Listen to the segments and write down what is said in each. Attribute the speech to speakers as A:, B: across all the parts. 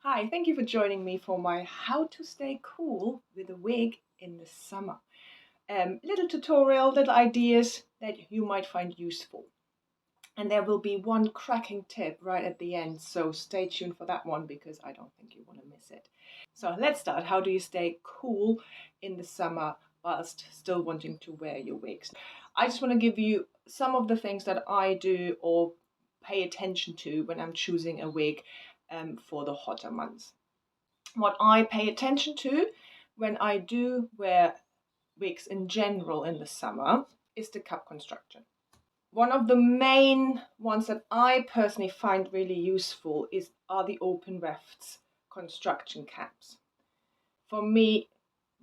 A: Hi, thank you for joining me for my how to stay cool with a wig in the summer. Little tutorial, little ideas that you might find useful. And there will be one cracking tip right at the end, so stay tuned for that one because I don't think you want to miss it. So let's start. How do you stay cool in the summer whilst still wanting to wear your wigs? I just want to give you some of the things that I do or pay attention to when I'm choosing a wig for the hotter months. What I pay attention to when I do wear wigs in general in the summer is the cap construction. One of the main ones that I personally find really useful are the open wefts construction caps. For me,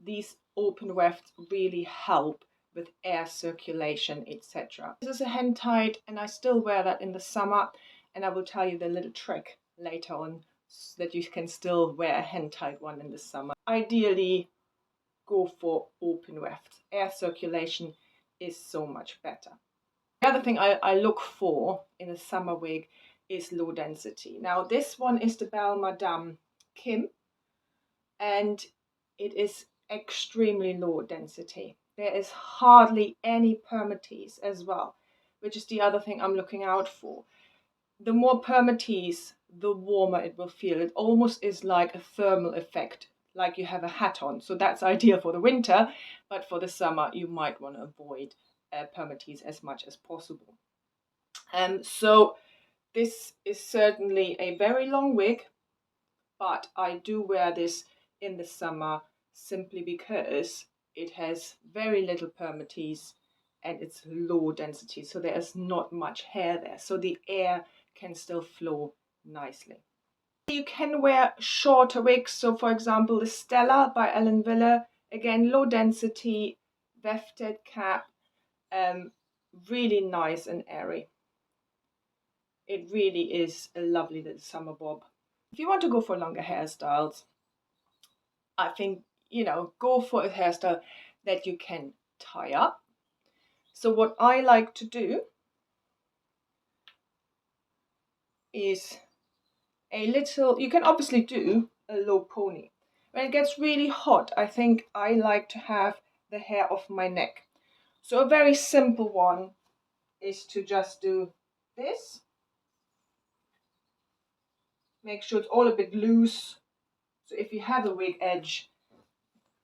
A: these open wefts really help with air circulation, etc. This is a hand tight and I still wear that in the summer, and I will tell you the little trick later on so that you can still wear a hand tight one in the summer. Ideally, go for open wefts. Air circulation is so much better. The other thing I look for in a summer wig is low density. Now this one is the Belle Madame Kim, and it is extremely low density. There is hardly any permatease as well, which is the other thing I'm looking out for. The more permatease, the warmer it will feel. It almost is like a thermal effect, like you have a hat on. So that's ideal for the winter, but for the summer you might want to avoid permatease as much as possible. So this is certainly a very long wig, but I do wear this in the summer simply because it has very little permatease and it's low density, so there's not much hair there, so the air can still flow nicely. You can wear shorter wigs, so for example the Stella by Ellen Wille, again low density, wefted cap, really nice and airy. It really is a lovely little summer bob. If you want to go for longer hairstyles, I think, go for a hairstyle that you can tie up. So what I like to do is you can obviously do a low pony. When it gets really hot, I think I like to have the hair off my neck. So a very simple one is to just do this. Make sure it's all a bit loose. So if you have a wig edge,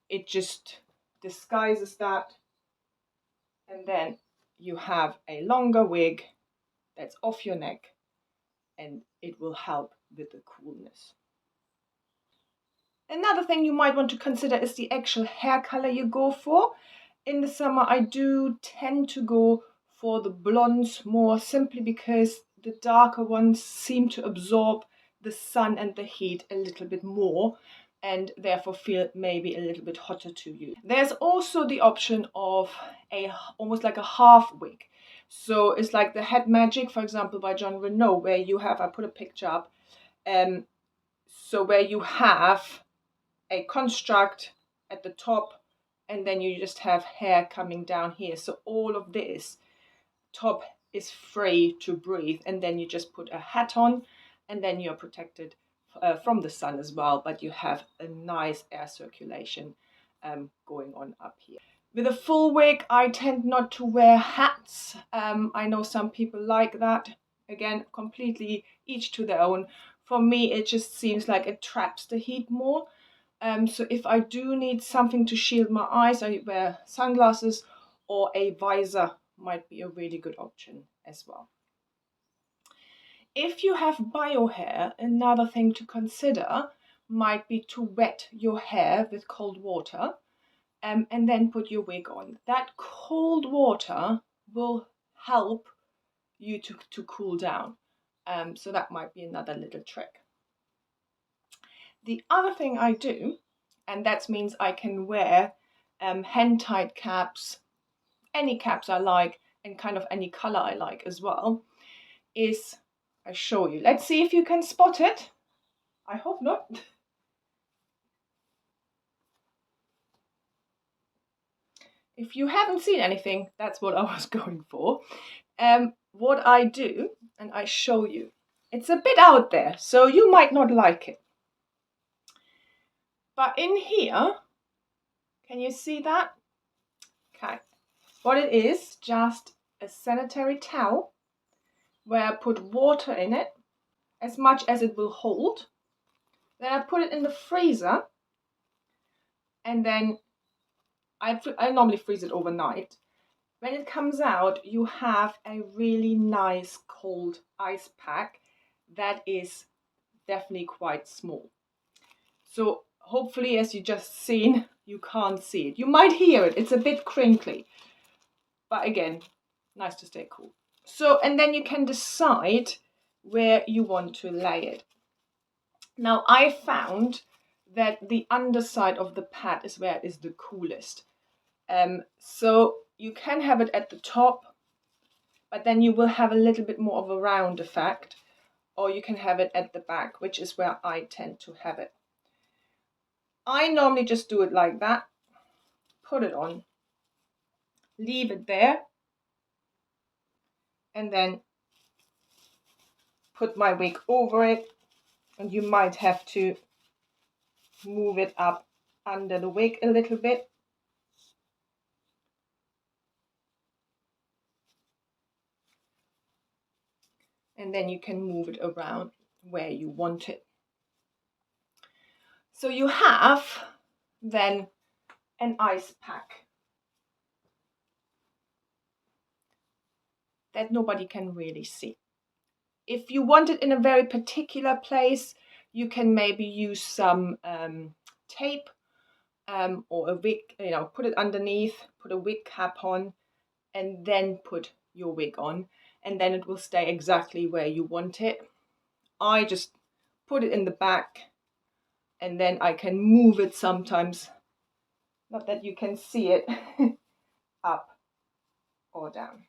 A: it just disguises that. And then you have a longer wig that's off your neck, and it will help with the coolness. Another thing you might want to consider is the actual hair color you go for. In the summer, I do tend to go for the blondes more, simply because the darker ones seem to absorb the sun and the heat a little bit more, and therefore feel maybe a little bit hotter to you. There's also the option of almost like a half wig. So it's like the Head Magic, for example, by John Renault, where you have, I put a picture up, so where you have a construct at the top and then you just have hair coming down here. So all of this top is free to breathe, and then you just put a hat on and then you're protected from the sun as well, but you have a nice air circulation going on up here. With a full wig, I tend not to wear hats. I know some people like that. Again, completely each to their own. For me, it just seems like it traps the heat more. So if I do need something to shield my eyes, I wear sunglasses, or a visor might be a really good option as well. If you have bio hair, another thing to consider might be to wet your hair with cold water and then put your wig on. That cold water will help you to cool down. So that might be another little trick. The other thing I do, and that means I can wear hand-tied caps, any caps I like, and kind of any color I like as well, is I show you. Let's see if you can spot it. I hope not. If you haven't seen anything, that's what I was going for. What I do, and I show you, it's a bit out there, so you might not like it. But in here, can you see that? Okay. What it is, just a sanitary towel where I put water in it, as much as it will hold. Then I put it in the freezer, and then I normally freeze it overnight. When it comes out, you have a really nice cold ice pack that is definitely quite small. So hopefully, as you just seen, you can't see it. You might hear it, it's a bit crinkly. But again, nice to stay cool. So, and then you can decide where you want to lay it. Now, I found that the underside of the pad is where it is the coolest. So you can have it at the top, but then you will have a little bit more of a round effect, or you can have it at the back, which is where I tend to have it. I normally just do it like that, put it on, leave it there, and then put my wig over it, and you might have to move it up under the wig a little bit. And then you can move it around where you want it. So you have then an ice pack that nobody can really see. If you want it in a very particular place, you can maybe use some tape or a wig, put it underneath, put a wig cap on, and then put your wig on, and then it will stay exactly where you want it. I just put it in the back, and then I can move it sometimes, not that you can see it, up or down.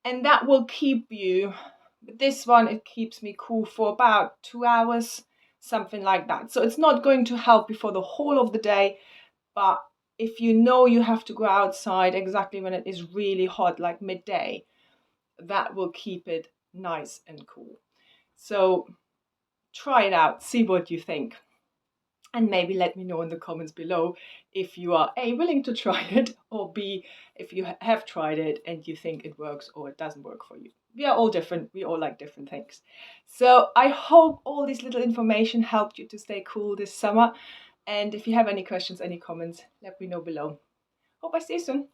A: And that will keep you, this one, it keeps me cool for about 2 hours, something like that. So it's not going to help you for the whole of the day, but if you know you have to go outside exactly when it is really hot, like midday, that will keep it nice and cool. So try it out, see what you think. And maybe let me know in the comments below if you are A, willing to try it, or B, if you have tried it and you think it works or it doesn't work for you. We are all different. We all like different things. So I hope all this little information helped you to stay cool this summer. And if you have any questions, any comments, let me know below. Hope I see you soon.